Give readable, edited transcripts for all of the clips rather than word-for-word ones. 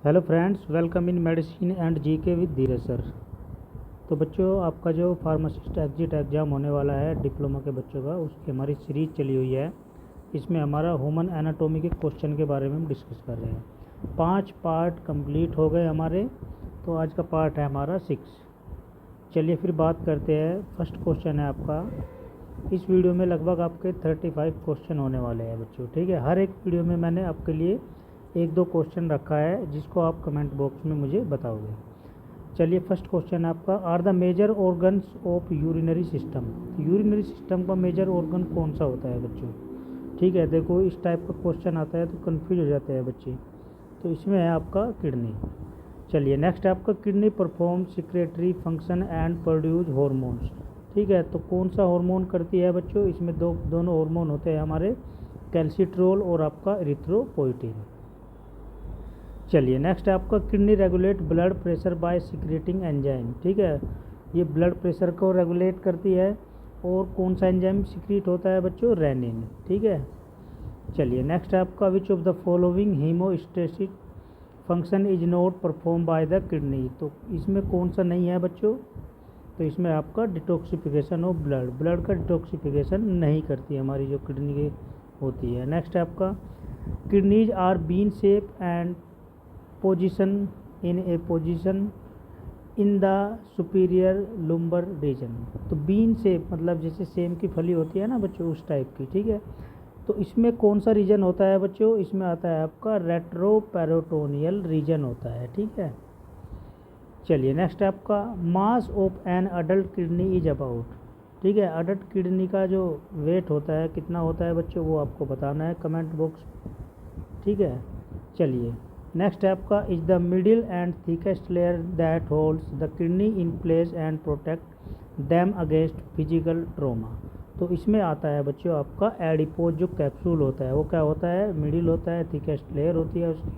Hello friends, welcome in medicine and GK with Dheeraj sir. तो बच्चों, आपका जो फार्मासिस्ट एग्जिट एग्ज़ाम होने वाला है डिप्लोमा के बच्चों का, उसकी हमारी सीरीज चली हुई है। इसमें हमारा ह्यूमन एनाटॉमी के क्वेश्चन के बारे में हम डिस्कस कर रहे हैं। 5 पार्ट कंप्लीट हो गए हमारे, तो आज का पार्ट है हमारा 6। चलिए फिर बात करते हैं। फर्स्ट क्वेश्चन है आपका। इस वीडियो में लगभग आपके 35 क्वेश्चन होने वाले हैं बच्चों, ठीक है। हर एक वीडियो में मैंने आपके लिए 1-2 क्वेश्चन रखा है, जिसको आप कमेंट बॉक्स में मुझे बताओगे। चलिए फर्स्ट क्वेश्चन आपका, are the major organs of urinary system. Urinary system का मेजर ऑर्गन कौन सा होता है बच्चों? ठीक है, देखो इस टाइप का क्वेश्चन आता है तो कन्फ्यूज हो जाते हैं बच्चे। तो इसमें है आपका किडनी। चलिए नेक्स्ट आपका, kidney perform secretory function and produce hormones. ठीक है, तो कौन सा हार्मोन करती है बच्चों? इसमें दोनों हार्मोन होते हैं हमारे, कैल्सिट्रोल और आपका इरिथ्रोपोइटिन। चलिए नेक्स्ट आपका, kidney regulate blood pressure by secreting enzyme. ठीक है, ये ब्लड प्रेशर को रेगुलेट करती है। और कौन सा एंजाइम सिक्रीट होता है बच्चों? रेनिन। ठीक है। चलिए नेक्स्ट आपका, which of the following haemostasis function is not perform by the kidney. तो इसमें कौन सा नहीं है बच्चों? तो इसमें आपका डिटॉक्सिफिकेशन ऑफ ब्लड का डिटॉक्सिफिकेशन नहीं करती हमारी जो किडनी की होती है। नेक्स्ट आपका, kidneys are bean shape and position in a position in the superior lumbar region. तो बीन शेप मतलब जैसे सेम की फली होती है ना बच्चों, उस टाइप की। ठीक है, तो इसमें कौन सा रीजन होता है बच्चों? इसमें आता है आपका रेट्रोपेरोटोनियल रीजन होता है। ठीक है। चलिए नेक्स्ट आपका, mass of an adult kidney is about. ठीक है, अडल्ट किडनी का जो वेट होता है कितना होता है बच्चों, वो आपको बताना है कमेंट बॉक्स। ठीक है। चलिए नेक्स्ट आपका, is the middle and thickest layer that holds the kidney in place and protect them against physical trauma. तो इसमें आता है बच्चों आपका एडिपोज जो कैप्सूल होता है, वो क्या होता है? मिडिल होता है, थिकेस्ट लेयर होती है उसकी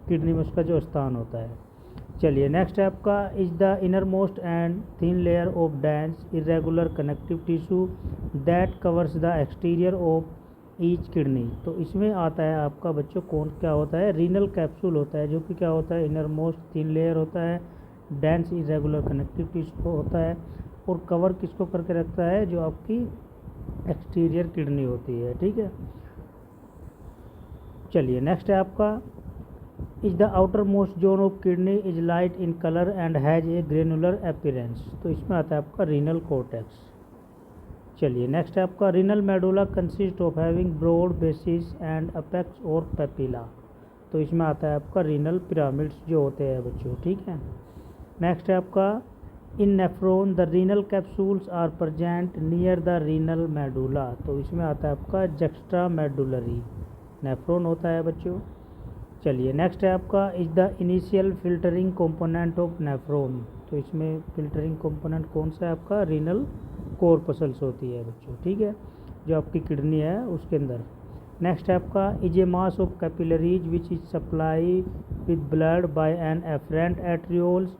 किडनी में, उसका जो स्थान होता है। चलिए नेक्स्ट है आपका, is the inner most and thin layer of dense irregular connective tissue that covers the exterior of each kidney. तो इसमें आता है आपका बच्चों कौन क्या होता है? रीनल कैप्सूल होता है, जो कि क्या होता है? इनर मोस्ट थिन लेयर होता है, डेंस इरेगुलर कनेक्टिव टिश्यू होता है, और कवर किसको करके रखता है? जो आपकी एक्सटीरियर किडनी होती है। ठीक है। चलिए नेक्स्ट है आपका, is the outer most zone of kidney is light in colour and has a granular appearance. तो इसमें आता है आपका रीनल कॉर्टेक्स। चलिए नेक्स्ट है आपका, renal medulla consist of having broad basis and apex और पेपिला। तो इसमें आता है आपका रीनल पिरामिड्स जो होते हैं बच्चों। ठीक है। नेक्स्ट है आपका, in nephron the renal capsules are present near the renal medulla. तो इसमें आता है आपका जक्स्ट्रा मेडुलरी नेफ्रॉन होता है बच्चों। चलिए नेक्स्ट है आपका, is the initial filtering component of nephron. तो इसमें फिल्टरिंग कंपोनेंट कौन सा है आपका? रीनल कॉर्पसल्स होती है बच्चों। ठीक है, जो आपकी किडनी है उसके अंदर। नेक्स्ट है आपका, is a mass of capillaries which is supply with blood by an afferent arterioles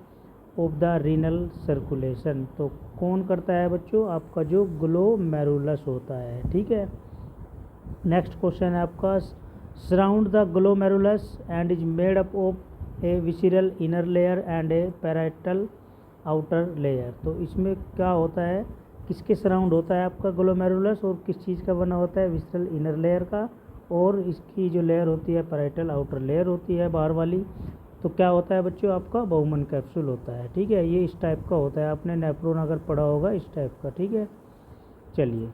of the renal circulation. तो कौन करता है बच्चों? आपका जो ग्लोमेरुलस होता है। ठीक है। नेक्स्ट क्वेश्चन है आपका, surround the glomerulus and is made up of A visceral inner layer and A parietal outer layer. तो इसमें क्या होता है? किसके सराउंड होता है आपका ग्लोमेरुलस, और किस चीज़ का बना होता है? विसरल इनर लेयर का, और इसकी जो लेयर होती है पैराइटल आउटर लेयर होती है बाहर वाली। तो क्या होता है बच्चों? आपका बाउमन कैप्सूल होता है। ठीक है, ये इस टाइप का होता है, आपने नेफ्रॉन अगर पढ़ा होगा इस टाइप का। ठीक है। चलिए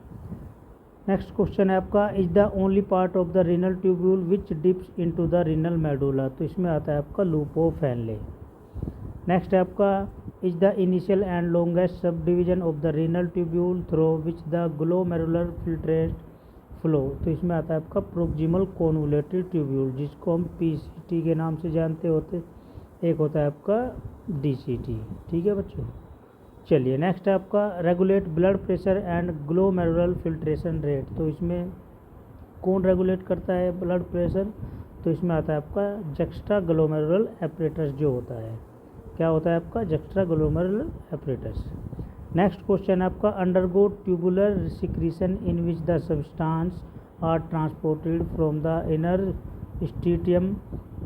नेक्स्ट क्वेश्चन है आपका, is the only part of the renal tubule which dips into the renal medulla. तो इसमें आता है आपका लूपो फैनले। नेक्स्ट है आपका, is the initial and longest sub division of the renal tubule through which the glomerular filtrate flow. तो इसमें आता है आपका प्रोक्सिमल कॉन्वोल्यूटेड ट्यूब्यूल, जिसको हम पीसीटी के नाम से जानते होते। एक होता है आपका डीसीटी। ठीक है बच्चों। चलिए नेक्स्ट है आपका, regulate blood pressure and glomerular filtration rate. तो इसमें कौन रेगुलेट करता है ब्लड प्रेशर? तो इसमें आता है आपका जक्स्ट्रा ग्लोमेरुलर एपरेटस जो होता है। क्या होता है आपका? Juxtaglomerular apparatus. Next question आपका, undergo tubular secretion in which the substance are transported from the inner interstitium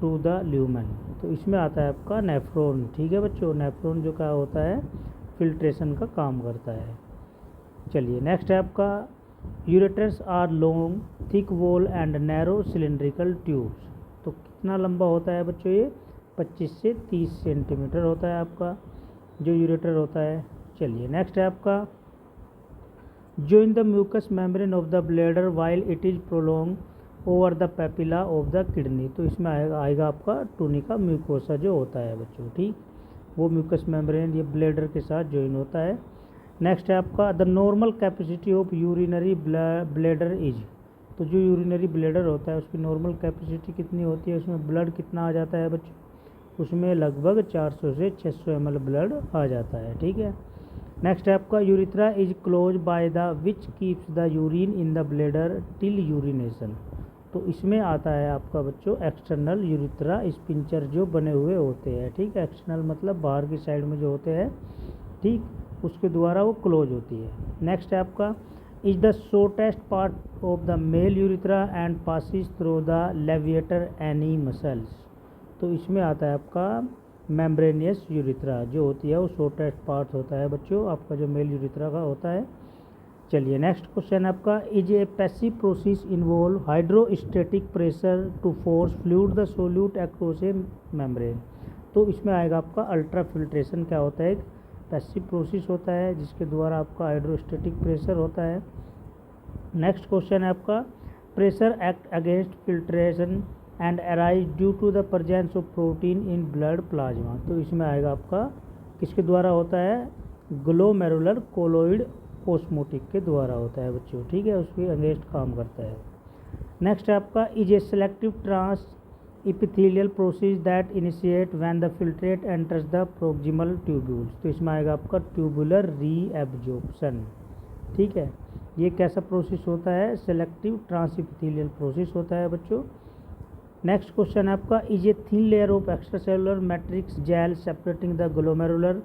to the lumen. तो इसमें आता है आपका नेफ्रॉन। ठीक है बच्चों, नेफ्रॉन जो क्या होता है फिल्ट्रेशन का काम करता है। चलिए नेक्स्ट है आपका ureters are long thick wall and narrow cylindrical tubes. तो कितना लंबा होता है बच्चों ये 25 से 30 सेंटीमीटर होता है आपका जो यूरेटर होता है। चलिए नेक्स्ट है आपका join the mucous membrane of the bladder while it is prolonged over the papilla of the kidney। तो इसमें आएगा आपका टूनिका म्यूकोसा जो होता है बच्चों, ठीक, वो म्यूकस मेम्ब्रेन ये ब्लैडर के साथ ज्वाइन होता है। नेक्स्ट है आपका the normal capacity of urinary bladder is. तो जो यूरिनरी ब्लैडर होता है उसकी नॉर्मल कैपेसिटी कितनी होती है, उसमें ब्लड कितना आ जाता है बच्चों, उसमें लगभग 400 से 600 ml ब्लड आ जाता है। ठीक है, नेक्स्ट है आपका urethra is close by the which keeps the urine in the bladder till urination. तो इसमें आता है आपका बच्चों एक्सटर्नल यूरिथ्रा स्पिंचर जो बने हुए होते हैं। ठीक है, एक्सटर्नल मतलब बाहर की साइड में जो होते हैं, ठीक, उसके द्वारा वो क्लोज होती है। नेक्स्ट है आपका is the shortest part of the male urethra and passes through the levator ani muscles. तो इसमें आता है आपका मेम्ब्रेनियस यूरिथ्रा जो होती है वो शॉर्टेस्ट पार्ट होता है बच्चों आपका जो मेल यूरिथ्रा का होता है। चलिए नेक्स्ट क्वेश्चन आपका is a passive process involve hydrostatic pressure to force fluid the solute across a membrane. तो इसमें आएगा आपका अल्ट्रा फिल्ट्रेशन क्या होता है, एक पैसिव प्रोसेस होता है जिसके द्वारा आपका हाइड्रोस्टैटिक प्रेशर होता है। नेक्स्ट क्वेश्चन है आपका pressure act against filtration and arise due to the presence of protein in blood plasma. तो इसमें आएगा आपका किसके द्वारा होता है, ग्लोमेरुलर कोलोइड ऑस्मोटिक के द्वारा होता है बच्चों। ठीक है, उसके अगेंस्ट काम करता है। नेक्स्ट है आपका is a selective transepithelial process that initiate when the filtrate enters the proximal tubules. तो इसमें आएगा आपका ट्यूबुलर रीएब्जॉर्प्शन। ठीक है, ये कैसा प्रोसेस होता है, सेलेक्टिव ट्रांस इपिथेलियल प्रोसेस होता है बच्चों। नेक्स्ट क्वेश्चन है आपका is a thin layer of extracellular matrix gel separating the glomerular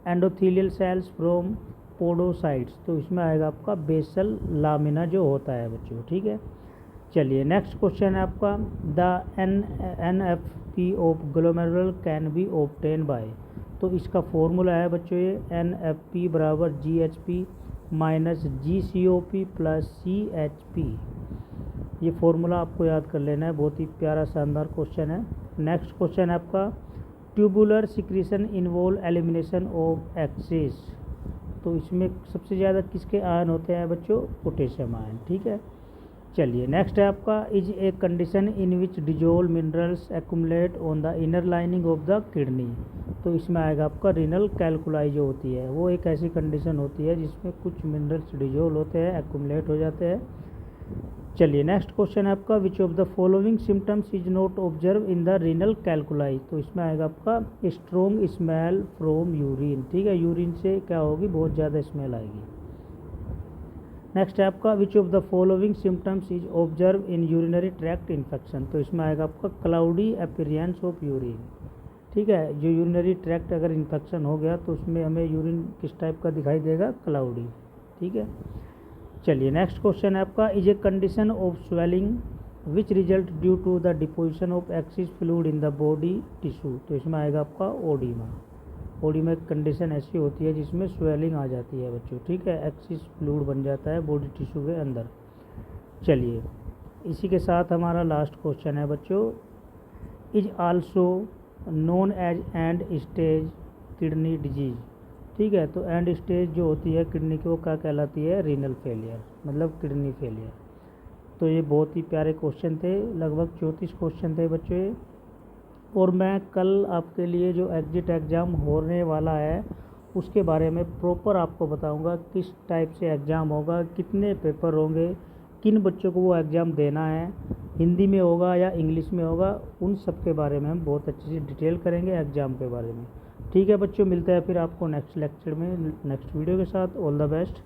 endothelial cells from podocytes. तो इसमें आएगा आपका बेसल लामिना जो होता है बच्चों। ठीक है, चलिए नेक्स्ट क्वेश्चन है आपका the NF-P of glomerular can be obtain bye. तो इसका फॉर्मूला है बच्चों ये NF-P बराबर GHP minus GCOP plus CHP। ये फॉर्मूला आपको याद कर लेना है, बहुत ही प्यारा शानदार क्वेश्चन है। नेक्स्ट क्वेश्चन है आपका tubular secretion involve elimination of excess. तो इसमें सबसे ज़्यादा किसके आयन होते हैं बच्चों, पोटेशियम आयन। ठीक है, चलिए नेक्स्ट है आपका is a condition in which dissolve minerals accumulate on the inner lining of the kidney. तो इसमें आएगा आपका रीनल कैल्कुलाई जो होती है वो एक ऐसी कंडीशन होती है जिसमें कुछ मिनरल्स डिजोल्व होते हैं, एक्यूमुलेट हो जाते हैं। चलिए नेक्स्ट क्वेश्चन है आपका which of the following symptoms is not observe in the renal कैल्कुलाई। तो इसमें आएगा आपका स्ट्रॉन्ग स्मेल फ्रॉम यूरिन। ठीक है, यूरिन से क्या होगी, बहुत ज़्यादा स्मेल आएगी। नेक्स्ट है आपका which of the following symptoms is observe in urinary tract infection. तो इसमें आएगा आपका क्लाउडी अपीयरेंस ऑफ यूरिन। ठीक है, जो यूरिनरी ट्रैक्ट अगर इन्फेक्शन हो गया तो उसमें हमें यूरिन किस टाइप का दिखाई देगा, क्लाउडी। ठीक है, चलिए नेक्स्ट क्वेश्चन है आपका is a condition of swelling which result due to the deposition of excess fluid in the body tissue. तो इसमें आएगा आपका ओडीमा। ओडीमा एक कंडीशन ऐसी होती है जिसमें स्वेलिंग आ जाती है बच्चों। ठीक है, एक्सिस फ्लूइड बन जाता है बॉडी टिश्यू के अंदर। चलिए इसी के साथ हमारा लास्ट क्वेश्चन है बच्चों is also known as end stage kidney disease. ठीक है, तो एंड स्टेज जो होती है किडनी की वो क्या कहलाती है, रीनल फेलियर, मतलब किडनी फेलियर। तो ये बहुत ही प्यारे क्वेश्चन थे, लगभग 34 क्वेश्चन थे बच्चों ये। और मैं कल आपके लिए जो एग्जिट एग्ज़ाम होने वाला है उसके बारे में प्रॉपर आपको बताऊंगा, किस टाइप से एग्ज़ाम होगा, कितने पेपर होंगे, किन बच्चों को वो एग्ज़ाम देना है, हिंदी में होगा या इंग्लिश में होगा, उन सब के बारे में हम बहुत अच्छे से डिटेल करेंगे एग्ज़ाम के बारे में। ठीक है बच्चों, मिलते हैं फिर आपको नेक्स्ट लेक्चर में नेक्स्ट वीडियो के साथ। All the best.